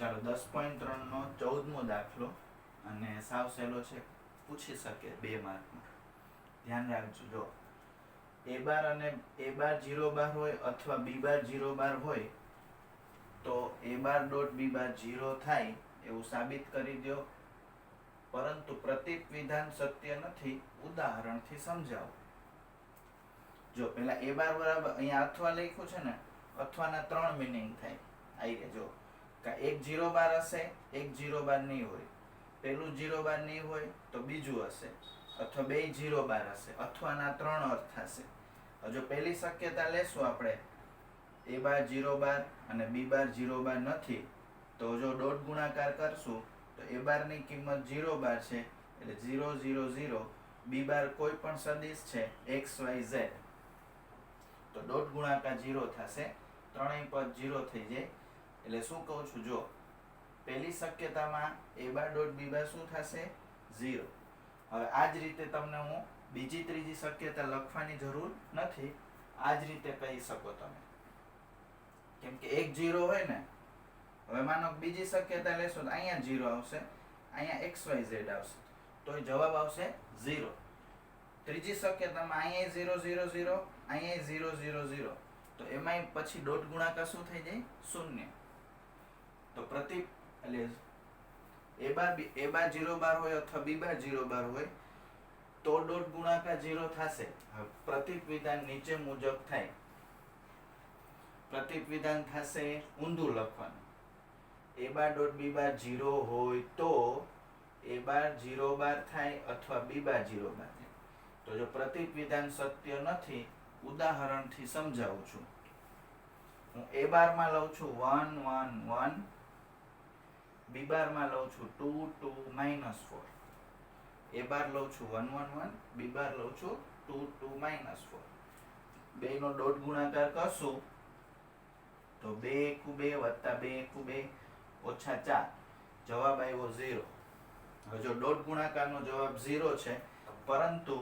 ચાલો 10.3 નો 14મો દાખલો અને સાવ સહેલો છે, પૂછી શકે 2 માર્કમાં. ધ્યાન રાખજો. જો a બાર અને a બાર 0 બાર હોય અથવા b બાર 0 બાર હોય તો a બાર ડોટ b બાર 0 થાય એવું સાબિત કરી દો, પરંતુ પ્રતીક વિધાન સત્ય નથી, ઉદાહરણથી સમજાવો. જો પેલા a બાર બરાબર અહીંયા અથવા લખ્યું છે ને, અથવાના 3 મીનિંગ થાય. આવી ગયા. જો એક 0 બાર હશે, એક 0 બાર નહીં હોય. પેલું 0 બાર નહીં હોય તો બીજું હશે, અથવા બે 0 બાર હશે. અથવાના 3 અર્થ થશે. જો પહેલી શક્યતા લેશું આપણે, a બાર 0 બાર અને b બાર 0 બાર નથી, તો જો ડોટ ગુણાકાર કરશું તો a બાર ની કિંમત 0 બાર છે એટલે 0 0 0. b બાર કોઈ પણ સદિશ છે x y z, તો ડોટ ગુણાકાર 0 થશે. ત્રણેય પદ 0 થઈ જાય. એટલે શું કહું છું, જો પહેલી શક્યતામાં a બાર ડોટ b બાર શું થશે? 0. હવે આ જ રીતે તમને હું બીજી ત્રીજી શક્યતા લખવાની જરૂર નથી, આ જ રીતે કહી શકો તમે, કેમ કે એક 0 હોય ને. હવે માનો બીજી શક્યતા લેશો તો અહીંયા 0 આવશે, અહીંયા xyz આવશે, તો જવાબ આવશે 0. ત્રીજી શક્યતામાં અહીંયા 0 0 0, અહીંયા 0 0 0, તો એમાંય પછી ડોટ ગુણાકાર શું થઈ જાય? 0. તો પ્રતીક એટલે a બાર 0 બાર હોય અથવા b બાર 0 બાર હોય તો ડોટ ગુણાકાર 0 થશે. પ્રતીક વિધાન નીચે મુજબ થાય. પ્રતીક વિધાન થશે ઊંધું લખવાનું. a બાર ડોટ b બાર 0 હોય તો a બાર 0 બાર થાય અથવા b બાર 0 બાર થાય. તો જો પ્રતીક વિધાન સત્ય નથી, ઉદાહરણથી સમજાવું છું. હું a બાર માં લઉં છું 1 1 1, b બાર માં લઉં છું 2 2 -4. a બાર લઉં છું 1 1 1, b બાર લઉં છું 2 2 -4. બેયનો ડોટ ગુણાકાર કરશું તો 2 * 2 + 2 * 2 ઓછા 4, જવાબ આવ્યો 0. હવે જો ડોટ ગુણાકારનો જવાબ 0 છે, પરંતુ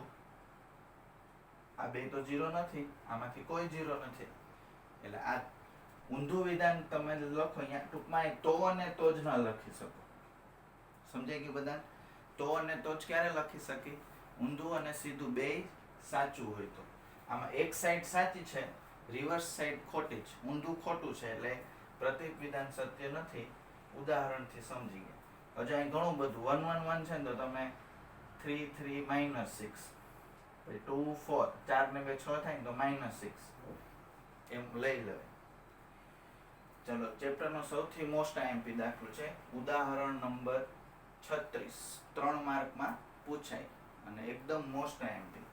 આ બે તો 0 નથી, આમાંથી કોઈ 0 નથી, એટલે આ ઊંધું વિધાન તમે લખો. અહીંયા ટૂંકમાં તો અને તો જ ન લખી શકો. સમજાઈ ગયું બધા? તો અને તો જ ક્યારે લખી શકી? ઊંધું અને સીધું બે સાચું હોય તો. આમાં એક સાઈડ સાચી છે, રિવર્સ સાઈડ ખોટી છે, ઊંધું ખોટું છે, એટલે પ્રતીક વિધાન સત્ય નથી, ઉદાહરણથી સમજી ગયા. હજુ અહીં ઘણું બધું 1 1 1 છે ને, તો તમે 3 3 -6, 2 4, 4 ને 2 6 થાય ને તો -6 એમ લઈ લેવાય. ચલો, ચેપ્ટરનો સૌથી મોસ્ટ આઈએમપી દાખલો છે, ઉદાહરણ નંબર 36. 3 માર્કમાં પૂછાય અને એકદમ મોસ્ટ આઈએમપી.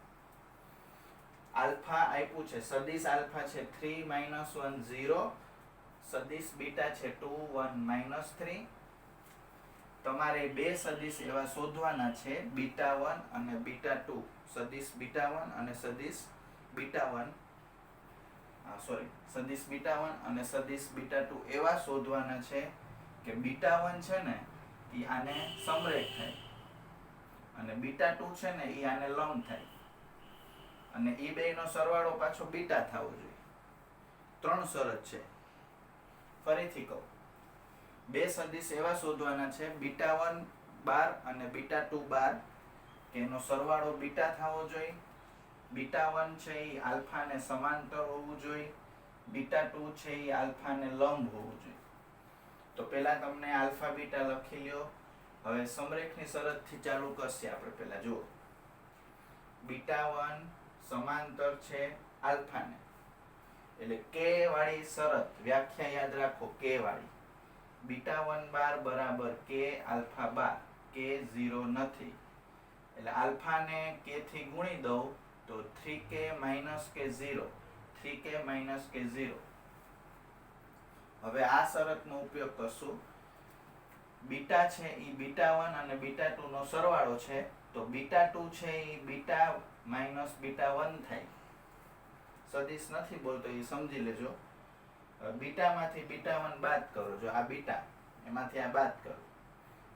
આલ્ફા આપ્યું છે, સદિશ આલ્ફા છે 3 -1 0, સદિશ બીટા છે 2 1 -3. તમારે બે સદિશ એવા શોધવાના છે, બીટા 1 અને બીટા 2. સદિશ બીટા 1 અને સદિશ બીટા 1, સદિશ બીટા 1 અને સદિશ બીટા 2 એવા શોધવાના છે કે બીટા 1 છે ને એ આને સમરેખ થાય, અને બીટા 2 છે ને એ આને લંબ થાય, અને એ બેયનો સરવાળો પાછો બીટા થવો જોઈએ. 3 શરત છે. ફરીથી કહું, બે સદિશ એવા શોધવાના છે, બીટા 1 બાર અને બીટા 2 બાર, કે એનો સરવાળો બીટા થવો જોઈએ. બીટા 1 છે એ આલ્ફાને સમાંતર હોવું જોઈએ, બીટા 2 છે એ આલ્ફાને લંબ હોવું જોઈએ. તો પહેલા તમને આલ્ફા બીટા લખી લ્યો. હવે સમરેખની શરતથી ચાલુ કરશે આપણે. પહેલા જુઓ, બીટા 1 સમાંતર છે આલ્ફાને, એટલે k વાળી શરત, વ્યાખ્યા યાદ રાખો, k વાળી. બીટા 1 બાર બરાબર k આલ્ફા બાર, k 0 નથી, એટલે આલ્ફાને k થી ગુણી દઉં તો 3k - k 0, 3k - k 0. હવે આ શરતનો ઉપયોગ કરશું. બીટા છે એ બીટા 1 અને બીટા 2 નો સરવાળો છે, તો બીટા 2 છે એ બીટા - બીટા 1 થાય. સદિશ નથી બોલતો એ સમજી લેજો. બીટા માંથી બીટા 1 બાદ કરો, જો આ બીટા એમાંથી આ બાદ કરો,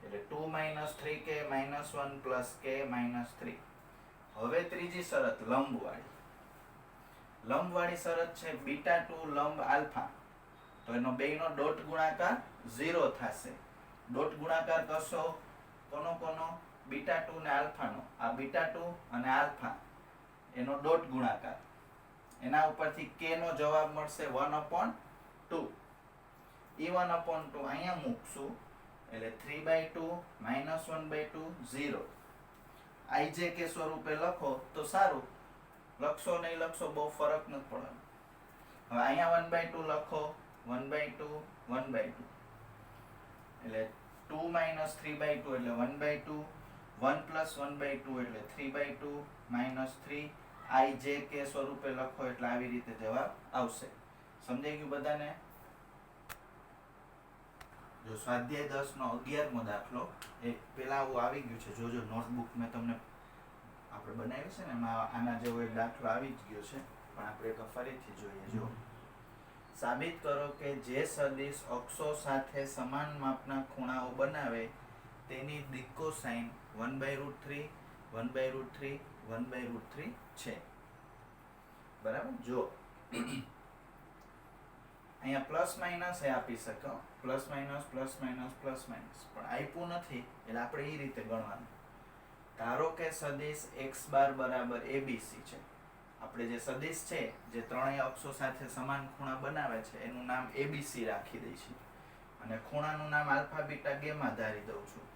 એટલે 2 - 3k - 1 + k - 3. હવે ત્રીજી શરત લંબવાળી. લંબવાળી શરત છે બીટા 2 લંબ આલ્ફા. તો એનો બેયનો ડોટ ગુણાકાર 0 થશે. ડોટ ગુણાકાર કરશો કોનો β2 ને આલ્ફાનો. આ β2 અને આલ્ફા એનો ડોટ ગુણાકાર. એના ઉપરથી k નો જવાબ મળશે 1/2. એ 1/2 અહીંયા મૂકશું એટલે 3/2 -1/2 0. ijk સ્વરૂપે લખો તો સારું, લખશો નહીં લખશો બહુ ફરક નથી પડવાનો. હવે અહીંયા 1/2 લખો, 1/2 1/2 એટલે 2 - 3/2 એટલે 1/2, 1 + 1/2 એટલે 3/2 -3 ijk સ્વરૂપે લખો એટલે આવી રીતે જવાબ આવશે. સમજાઈ ગયું બધાને? જો સ્વાધ્યાય 10 નો 11મો દાખલો એ પેલા આવું આવી ગયું છે. જોજો નોટબુક મેં તમને આપણે બનાવી છે ને એમાં આના જેવો એક દાખલો આવી જ ગયો છે, પણ આપણે એક ફરીથી જોઈએ. જો સાબિત કરો કે જે સદિશ અક્ષો સાથે સમાન માપના ખૂણાઓ બનાવે તેની દિક્કોસાઇન 1/√3 1/√3 1/√3 છે. બરાબર. જો અહીંયા પ્લસ માઇનસ એ આપી શકો, plus minus plus minus plus minus, પણ આપ્યું નથી એટલે આપણે એ રીતે ગણવાનું. ધારો કે સદિશ x બાર બરાબર abc છે. આપણે જે સદિશ છે જે ત્રણેય અક્ષો સાથે સમાન ખૂણા બનાવે છે એનું નામ abc રાખી દઈશું અને ખૂણાનું નામ આલ્ફા બીટા ગેમા ધારી દઉં છું.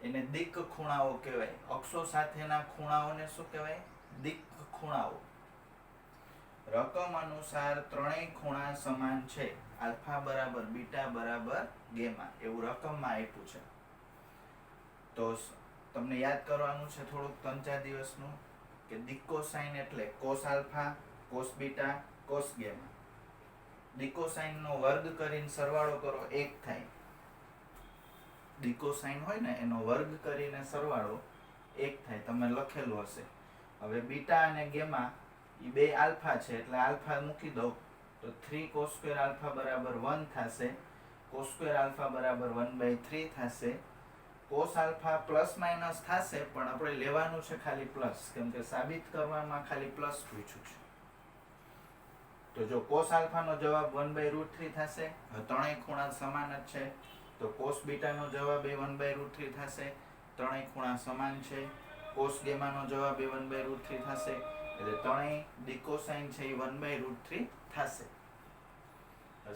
એને દિક્ક ખૂણાઓ કહેવાય. અક્ષો સાથેના ખૂણાઓને શું કહેવાય? દિક્ક ખૂણાઓ. રકમ અનુસાર ત્રણેય ખૂણા સમાન છે. આલ્ફા બરાબર બીટા બરાબર ગેમા એવું રકમમાં આપ્યું છે. તો તમને યાદ કરવાનું છે થોડુંક 3-4 દિવસનું કે દિક્કોસાઇન એટલે cos alpha, cos beta, cos gamma. દિક્કોસાઇન નો વર્ગ કરીને સરવાળો કરો 1 થાય. દિક્કોસાઇન હોય ને એનો વર્ગ કરીને સરવાળો 1 થાય. તમે લખેલું હશે. હવે બીટા અને ગેમા એ બે આલ્ફા છે એટલે આલ્ફા મૂકી દો તો 3 cos² આલ્ફા બરાબર 1 થશે. cos² આલ્ફા બરાબર 1/3 થશે. cos આલ્ફા પ્લસ માઇનસ થશે પણ આપણે લેવાનું છે ખાલી પ્લસ, કેમ કે સાબિત કરવામાં ખાલી પ્લસ પૂછ્યું છે. તો જો cos આલ્ફા નો જવાબ 1/√3 થશે. હવે ત્રણેય ખૂણા સમાન જ છે તો cos બીટા નો જવાબ એ 1/√3 થશે. ત્રણેય ખૂણા સમાન છે. cos ગેમા નો જવાબ એ 1/√3 થશે. એટલે ત્રણેય દિક્કોસાઇન છે એ 1/√3 થશે.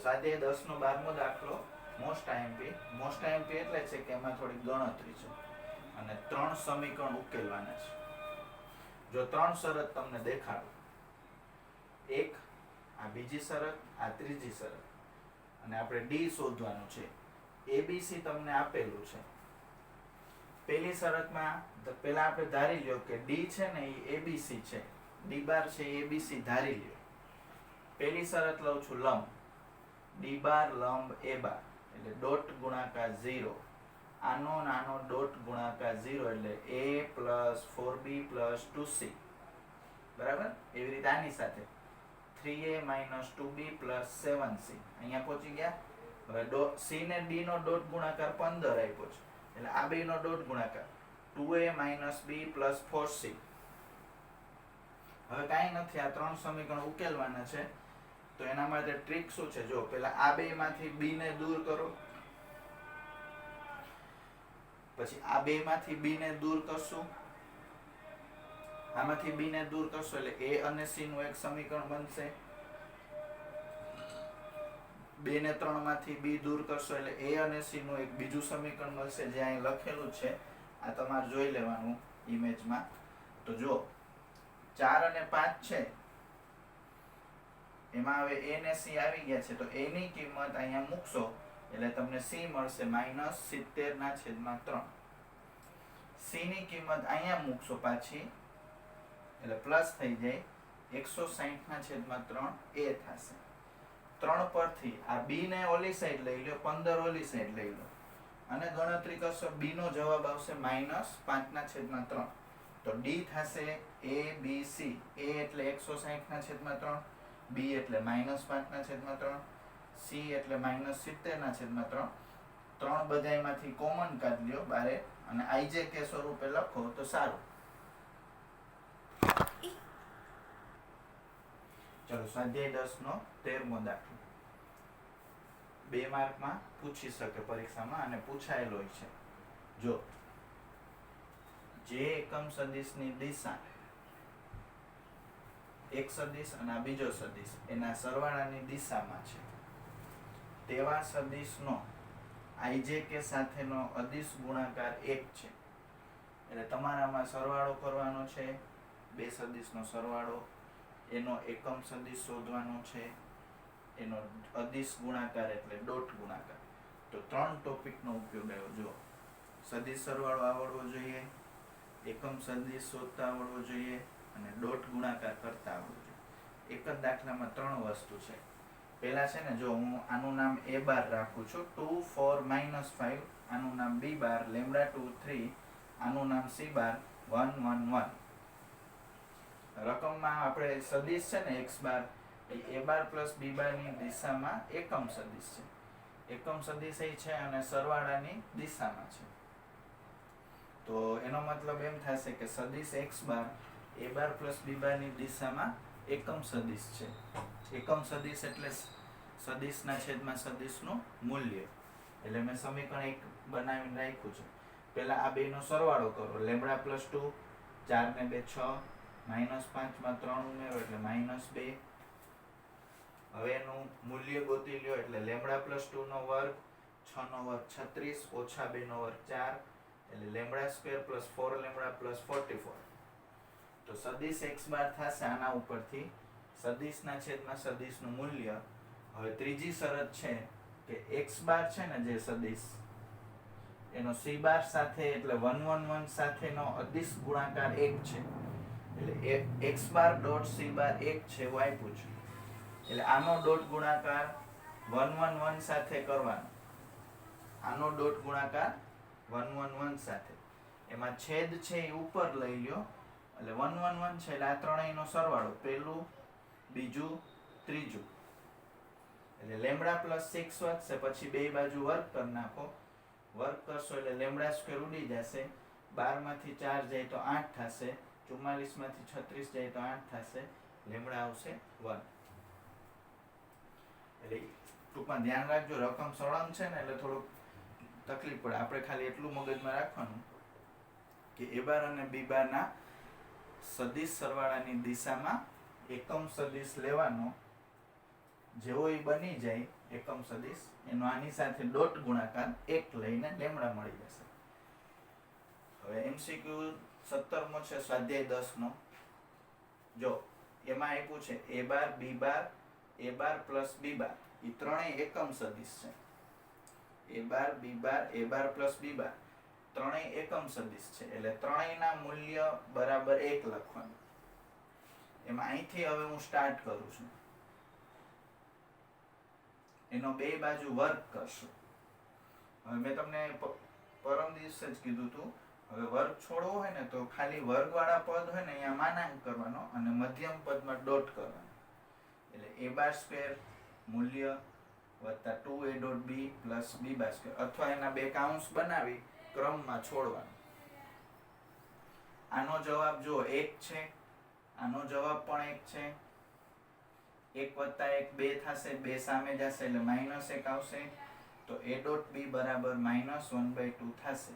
સ્વાધ્યાય 10 નો 12મો દાખલો મોસ્ટ આઈએમપી. મોસ્ટ આઈએમપી એટલે છે કે એમાં થોડી ગણતરી છે અને 3 સમીકરણ ઉકેલવાના છે. જો 3 શરત તમને દેખાડો, એક આ બીજી શરત, આ ત્રીજી શરત, અને આપણે ડી શોધવાનું છે. એબીસી તમને આપેલું છે. પેલી શરતમાં પેલા આપણે ધારી લ્યો કે ડી છે ને એ એબીસી છે, ડી બાર છે એ એબીસી ધારી લ્યો. પેલી શરત લઉં છું લંબ, ડી બાર લંબ એ બાર એટલે ડોટ ગુણાકાર 0. આનો ડોટ ગુણાકાર 0 એટલે a + 4b + 2c. બરાબર. એવી રીતે આની સાથે 3a - 2b + 7c. અહીંયા પહોંચી ગયા. હવે c ને d નો ડોટ ગુણાકાર 15 આપ્યો છે એટલે આ બે નો ડોટ ગુણાકાર 2a - b + 4c. હવે કાંઈ નથી, આ 3 સમીકરણ ઉકેલવાના છે. તો એના માટે ટ્રીક શું છે? જો પેલા આ બે માંથી b ને દૂર કરો, પછી આ બે માંથી b ને દૂર કરશું, આમાંથી b ને દૂર કરશો એટલે a અને c નું એક સમીકરણ બનશે. 2 ને 3 માંથી b દૂર કરશો એટલે a અને c નું એક બીજું સમીકરણ મળશે જે અહીં લખેલું છે. આ તમારે જોઈ લેવાનું ઇમેજમાં. તો જો 4 અને 5 છે એમાં હવે a ને c આવી ગયા છે તો a ની કિંમત અહીંયા મૂકશો એટલે તમને c મળશે -70/3. c ની કિંમત અહીંયા મૂકશો પાછી એટલે પ્લસ થઈ જાય 160/3 a થશે. 3 પરથી આ b ને ઓલી સાઈડ લઈ લો, 15 ઓલી સાઈડ લઈ લો અને ગણતરી કરશો. b નો જવાબ આવશે -5/3. તો d થશે a b c. a એટલે 160/3, b એટલે -5/3, c એટલે -70/3. 3 બધાયમાંથી કોમન કાઢી લ્યો બારે અને ijk સ્વરૂપે લખો તો સારું. ચલો સ્વાધ્યાય 10 નો 13મો દાખલો. 2 માર્કમાં પૂછી શકે પરીક્ષામાં અને પૂછાયેલો છે. જો જે એકમ સદિશની દિશા એક સદિશ અને આ બીજો સદિશ એના સરવાળાની દિશામાં છે તેવા સદિશનો ijk સાથેનો અદિશ ગુણાકાર 1 છે. એટલે તમારામાં સરવાળો કરવાનો છે, બે સદિશનો સરવાળો, એનો એકમ સદિશ શોધવાનો છે, એનો અદિશ ગુણાકાર એટલે ડોટ ગુણાકાર. તો 3 ટોપિકનો ઉપયોગ આવ્યો. જો સદિશ સરવાળો આવડવો જોઈએ, એકમ સદિશ શોધતા આવડવો જોઈએ અને ડોટ ગુણાકાર કરતા આવડવું જોઈએ. એક જ દાખલામાં 3 વસ્તુ છે. પહેલા છે ને, જો હું આનું નામ a બાર રાખું છું 2 4 -5, આનું નામ b બાર λ2 3, આનું નામ c બાર 1 1 1. રકમમાં આપણે સદિશ છે ને x bar A a bar plus b બારની દિશામાં એકમ સદિશ છે. એકમ સદિશ એ છે અને સરવાળાની દિશામાં છે. તો એનો મતલબ એમ થશે કે સદિશ x bar a bar plus b બારની દિશામાં એકમ સદિશ છે. એકમ સદિશ એટલે સદિશના છેદમાં સદિશનું મૂલ્ય. એટલે મેં સમીકરણ 1 બનાવીને રાખ્યું છે. પહેલા આ બેનો સરવાળો કરો. λ+2 4 ને 2 6, -5 માં 3 ઉમેરો એટલે -2. હવે એનું મૂલ્ય ગોતી લ્યો એટલે λ+2 નો વર્ગ 6 નો વર્ગ 36 ઓછા 2 નો વર્ગ 4 એટલે λ² + 4λ + 44. તો સદિશ x બાર થશે આના ઉપરથી સદિશના છેદમાં સદિશનું મૂલ્ય. હવે ત્રીજી શરત છે કે x બાર છે ને જે સદિશ એનો c બાર સાથે એટલે 1 1 1 સાથેનો અદિશ ગુણાકાર 1 છે. એટલે x બાર ડોટ c બાર 1 છે એવું આપ્યું છે. એટલે આનો ડોટ ગુણાકાર 1 1 1 સાથે કરવાનો. આનો ડોટ ગુણાકાર 1 1 1 સાથે. એમાં છેદ છે એ ઉપર લઈ લ્યો એટલે 1 1 1 છે એટલે આ ત્રણેયનો સરવાળો, પહેલું બીજું ત્રીજું. એટલે λ+6 વધશે, પછી બે બાજુ વર્ગ કરી નાખો. વર્ગ કરશો એટલે λ² ઉડી જશે. 12 માંથી 4 જાય તો 8 થશે. 44 માંથી 36 જાય તો 8 થશે. λ આવશે 1. એટલે ટૂંકમાં ધ્યાન રાખજો, રકમ સળંગ છે ને એટલે થોડુંક તકલીફ પડે. આપણે ખાલી એટલું મગજમાં રાખવાનું કે a બાર અને b બારના સદિશ સરવાળાની દિશામાં એકમ સદિશ લેવાનો. જેવો એ બની જાય એકમ સદિશ એનો આની સાથે ડોટ ગુણાકાર 1 લઈને λ મળી જશે. હવે MCQ 17મો છે સ્વાધ્યાય 10 નો. જો એમાં આપ્યું છે a bar b bar a bar plus b બાર એ ત્રણેય એકમ સદિશ છે. a bar b bar a bar plus b બાર ત્રણેય એકમ સદિશ છે. એટલે ત્રણેયના મૂલ્ય બરાબર 1 લખવાનું. એમાં અહીંથી હવે હું સ્ટાર્ટ કરું છું. એનો બે બાજુ વર્ગ કરશો. હવે મેં તમને પરમ દિવસે જ કીધું હતું, હવે વર્ગ છોડવો હોય ને તો ખાલી વર્ગવાળા પદ હોય ને અહીંયા માનાંક કરવાનો અને મધ્યમ પદમાં ડોટ કરવાનો. એટલે a બાર સ્ક્વેર મૂલ્ય વત્તા 2a dot b plus b બાર સ્ક્વેર, અથવા એના બે કાઉન્સ બનાવી ક્રમમાં છોડવાનું. આનો જવાબ જો 1 છે, આનો જવાબ પણ 1 છે. 1 વત્તા 1 2 થશે, 2 સામે જશે એટલે -1 આવશે. તો a ડોટ b બરાબર -1/2 થશે.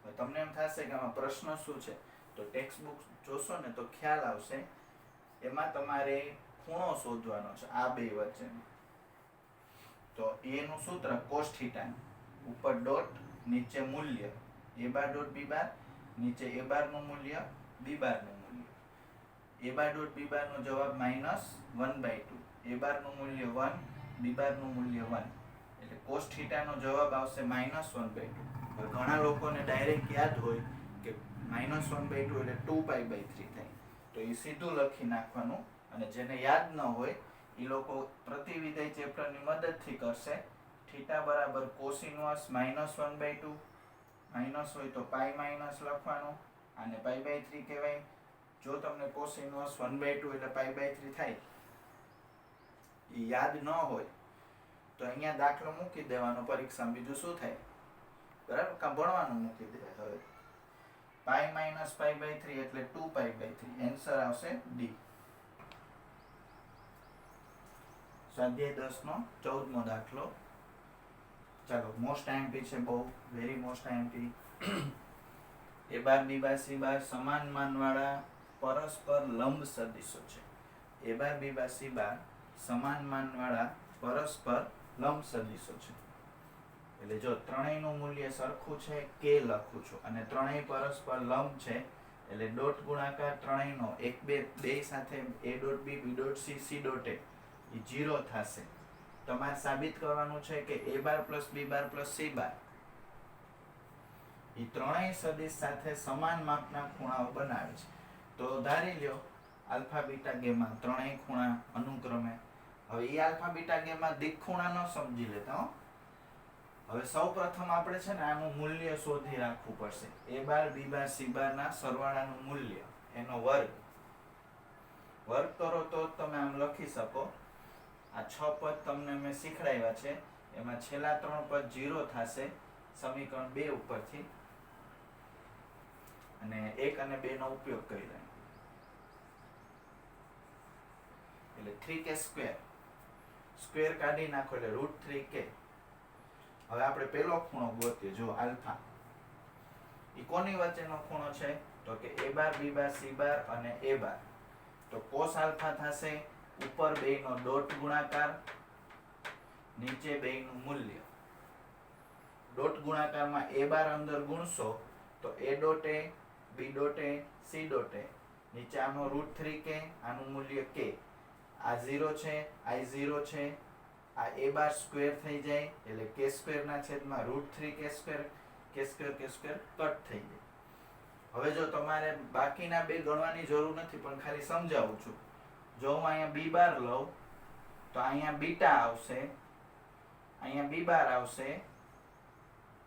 હવે તમને એમ થશે કે આમાં પ્રશ્ન શું છે, તો ટેક્સ્ટ બુક જોશો ને તો ખ્યાલ આવશે. એમાં તમારે ખૂણો શોધવાનો છે આ બે વચ્ચેનો. તો એનું સૂત્ર cos θ, ઉપર ડોટ નીચે મૂલ્ય a બાર ડોટ b બાર, નીચે a બાર નું મૂલ્ય b બાર નું મૂલ્ય. a બાર ડોટ b બાર નો જવાબ -1/2, a બાર નું મૂલ્ય 1, b બાર નું મૂલ્ય 1. એટલે cos θ નો જવાબ આવશે -1/2. હવે ઘણા લોકોને ડાયરેક્ટ યાદ હોય કે -1/2 એટલે 2π/3 થાય, તો એ સીધું લખી નાખવાનું. અને જેને યાદ ન હોય એ લોકો પ્રતિવિધેય ચેપ્ટરની મદદથી કરશે. θ બરાબર cos ઇન્વર્સ -1/2, માઇનસ હોય તો પાઈ માઇનસ લખવાનું, આને π/3 કહેવાય. જો તમને cos ઇન્વર્સ 1/2 એટલે π/3 થાય એ યાદ ન હોય તો અહીંયા દાખલો મૂકી દેવાનો પરીક્ષામાં, બીજું શું થાય, બરાબર? કાં ભણવાનું મૂકી દેવાય. હવે પાઈ માઇનસ π/3 એટલે 2π/3, આન્સર આવશે D. સ્વાધ્યાય 10 નો 14મો દાખલો. ચાલો મોસ્ટ આઈએમપી છે, બહુ વેરી મોસ્ટ આઈએમપી. એ બાર બી બાર સી બાર સમાન માનવાળા પરસ્પર લંબ સદિશો છે. એ બાર બી બાર સી બાર સમાન માનવાળા પરસ્પર લંબ સદિશો છે. એટલે જો ત્રણેયનું મૂલ્ય સરખું છે કે લખું છું અને ત્રણેય પરસ્પર લંબ છે એટલે ડોટ ગુણાકાર ત્રણેયનો એક બે સાથે a dot B B dot c c dot a 0 થશે. તમારે સાબિત કરવાનું છે કે a bar plus b bar plus c bar એ ત્રણેય સદિશ સાથે સમાન માપના ખૂણાઓ બનાવે છે. તો ધારી લ્યો આલ્ફા બીટા ગેમા ત્રણેય ખૂણા અનુક્રમે. હવે એ આલ્ફા બીટા ગેમા દિક ખૂણા ન સમજી લેતા હો. હવે સૌ પ્રથમ આપણે છે ને આનું મૂલ્ય શોધી રાખવું પડશે. એ બાર બી બાર સી બાર ના સરવાળાનું મૂલ્ય એનો વર્ગ કરો તો તમે આમ લખી શકો. આ 6 પદ તમને મેં શીખડાવ્યા છે એમાં છેલ્લા 3 પદ 0 થશે સમીકરણ 2 ઉપરથી અને 1 અને 2 નો ઉપયોગ કરી રહ્યા એટલે 3k સ્ક્વેર કાઢી નાખો એટલે √3k. હવે આપણે પેલો ખૂણો ગોતીએ. જો આલ્ફા ઈ કોની વચ્ચેનો ખૂણો છે તો કે a bar B bar C બાર અને એ બાર. તો કોસ આલ્ફા થશે ઉપર બેયનો ડોટ ગુણાકાર નીચે બેયનું મૂલ્ય. ડોટ ગુણાકારમાં એ બાર અંદર ગુણશો તો a dot A B dot a c dot a નીચે આનો √3k આનું મૂલ્ય k. આ 0 છે આ 0 છે આ એ બાર સ્ક્વેર થઈ જાય એટલે k સ્ક્વેર ના છેદમાં √3k સ્ક્વેર કટ થઈ જાય. હવે જો તમારે બાકીના બે ગણવાની જરૂર નથી પણ ખાલી સમજાવું છું. જો હું અહીંયા બી બાર લઉં તો અહીંયા બીટા આવશે, અહીંયા બી બાર આવશે,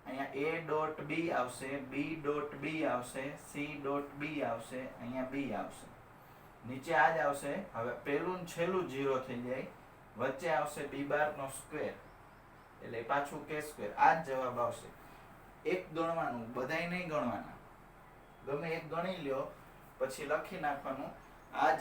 અહીંયા એ ડોટ બી આવશે, બી ડોટ બી આવશે, સી ડોટ બી આવશે, અહીંયા બી આવશે, નીચે આ જ આવશે. હવે પેલું ને છેલ્લું 0 થઈ જાય, વચ્ચે આવશે બી બાર નો સ્ક્વેર એટલે પાછું કે સ્ક્વેર. આ જ જવાબ આવશે. એક ગણવાનું, બધાય નહીં ગણવાના, ગમે એક ગણી લ્યો પછી લખી નાખવાનું. આ જ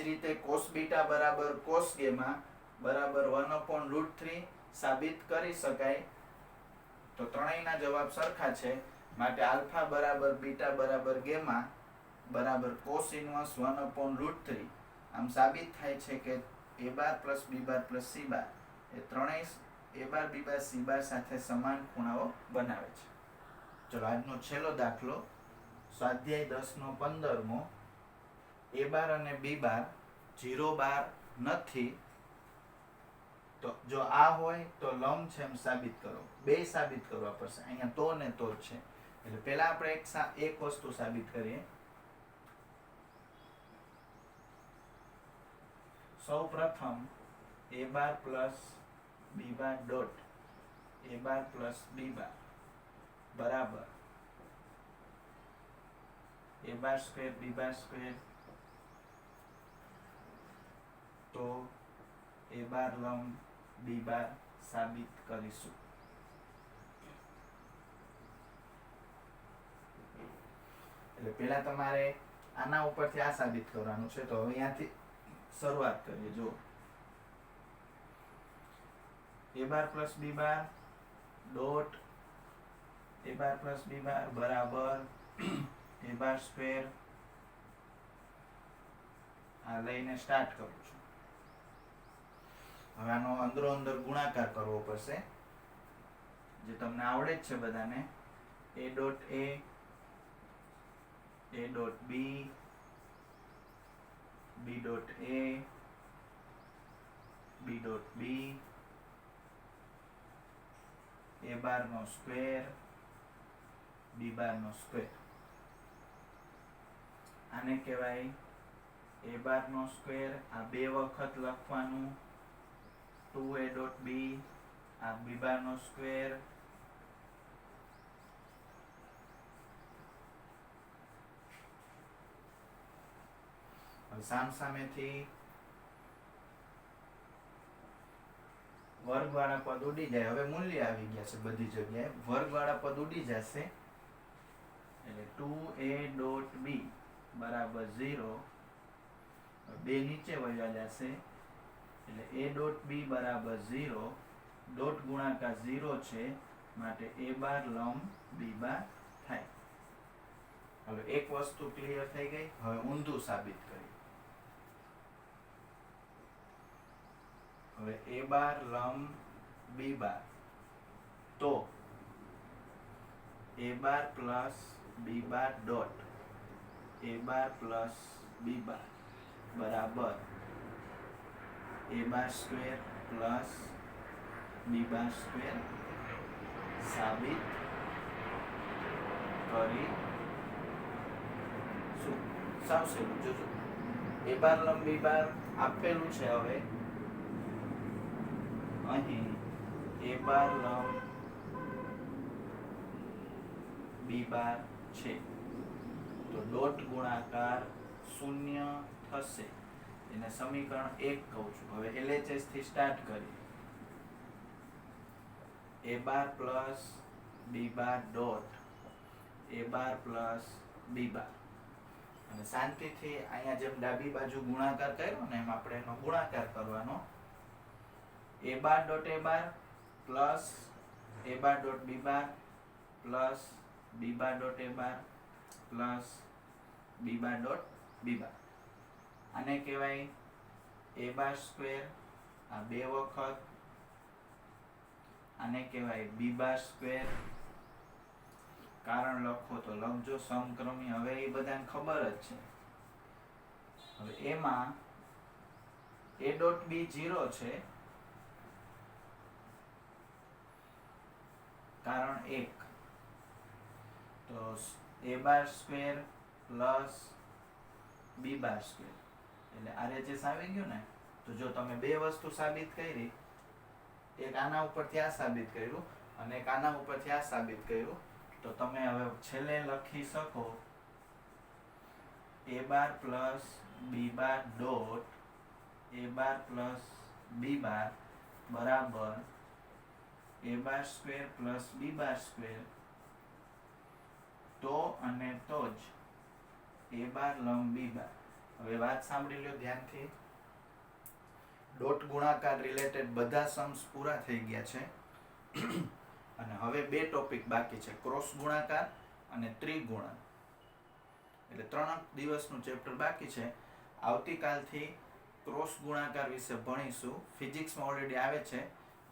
રીતે કોસ બીટા બરાબર કોસ ગેમા બરાબર 1/√3 સાબિત કરી શકાય. તો ત્રણેયના જવાબ સરખા છે માટે આલ્ફા બરાબર બીટા બરાબર ગેમા બરાબર કોસ ઇન્વર્સ 1/√3. આમ સાબિત થાય છે કે a bar plus b bar plus c bar એ ત્રણેય એ બાર બી બાર સી બાર સાથે સમાન ખૂણાઓ બનાવે છે. ચલો આજનો છેલ્લો દાખલો સ્વાધ્યાય 10/15. એ બાર અને બી બાર 0 બાર નથી તો જો આ હોય તો લંબ છે એમ સાબિત કરો. બે સાબિત કરવા પડશે. અહીંયા તો ને તો જ છે એટલે પહેલા આપણે એક વસ્તુ સાબિત કરીએ. સૌ પ્રથમ એ બાર પ્લસ બી બાર ડોટ એ બાર પ્લસ બી બાર બરાબર એ બાર સ્ક્વેર બી બાર સ્ક્વેર. તો એ બાર લંબ બી બાર સાબિત કરીશું. એટલે પેલા તમારે આના ઉપરથી આ સાબિત કરવાનું છે. તો હવે અહીંયાથી શરૂઆત કરીએ. જો એ બાર પ્લસ બી બાર ડોટ એ બાર પ્લસ બી બાર બરાબર એ બાર સ્ક્વેર. આ લઈને સ્ટાર્ટ કરું છું. હવે આનો અંદરો અંદર ગુણાકાર કરવો પડશે જે તમને આવડે જ છે બધાને. A dot A dot B B dot A B dot B A bar નો સ્ક્વેર બી બાર નો સ્ક્વેર. આને કહેવાય એ બાર નો સ્ક્વેર. આ બે વખત લખવાનું 2a ડોટ બી આ બી બાર નો સ્ક્વેર સામસામેથી વર્ગવાળા પદ ઉડી જાય. હવે મૂલ્ય આવી ગયા છે બધી જગ્યાએ. વર્ગવાળા પદ ઉડી જશે એટલે 2a ડોટ બી બરાબર 0. બે નીચે વળ્યા જશે એટલે a ડોટ બી બરાબર 0, ડોટ ગુણાકાર 0 છે માટે a બાર લંબ b બાર થાય. હવે એક વસ્તુ ક્લિયર થઈ ગઈ. હવે ઊંધું સાબિત કરીએ. હવે a બાર લંબ b બાર તો a bar plus b bar dot a bar plus b બાર બરાબર a bar square plus b bar square સાબિત કરી શું? સાવ સહેલું. જોજો a બાર લંબ b બાર આપેલું છે. હવે અહીં a બાર લંબ b બાર છે તો ડોટ ગુણાકાર 0 થશે. એને સમીકરણ 1 કહું છું. હવે LHS થી સ્ટાર્ટ કરીએ. a bar plus b bar dot a bar plus b બાર અને શાંતિથી અહીંયા જેમ ડાબી બાજુ ગુણાકાર કર્યો ને એમ આપણે એનો ગુણાકાર કરવાનો. a bar dot a bar plus a bar dot b bar plus b bar dot a bar plus b bar dot b બાર. આને કહેવાય a બાર સ્ક્વેર. આ બે વખત. આને કહેવાય b બાર સ્ક્વેર. કારણ લખો તો લખજો સમક્રમી. હવે એ બધાને ખબર જ છે. હવે એમાં a ડોટ b 0 છે કારણ 1 તો a bar square plus b bar square એટલે RHS આવી ગયું ને. તો જો તમે બે વસ્તુ સાબિત કરી, એક આના ઉપરથી આ સાબિત કર્યું અને એક આના ઉપરથી આ સાબિત કર્યું, તો તમે હવે છેલ્લે લખી શકો a bar plus b bar dot a bar plus b બાર બરાબર a bar square plus b bar square તો અને તો જ a બાર લંબ b બાર. હવે વાત સાંભળી લો ધ્યાનથી. ડોટ ગુણાકાર રિલેટેડ બધા સમ્સ પૂરા થઈ ગયા છે અને હવે બે ટોપિક બાકી છે, ક્રોસ ગુણાકાર અને ત્રિગુણન. એટલે 3 દિવસનું ચેપ્ટર બાકી છે. આવતીકાલથી ક્રોસ ગુણાકાર વિશે ભણીશું. ફિઝિક્સમાં ઓલરેડી આવે છે.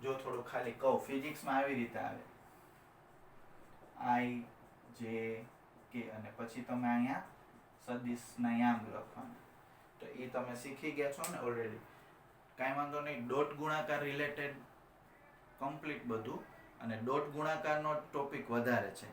જો થોડું ખાલી કહું, ફિઝિક્સમાં આવી રીતે આવે I J K અને પછી તમે અહીંયા સદિશના યામ લખવાના. તો એ તમે શીખી ગયા છો ને ઓલરેડી. કાંઈ વાંધો નહીં. ડોટ ગુણાકાર રિલેટેડ કમ્પ્લીટ બધું અને ડોટ ગુણાકારનો ટોપિક વધારે છે.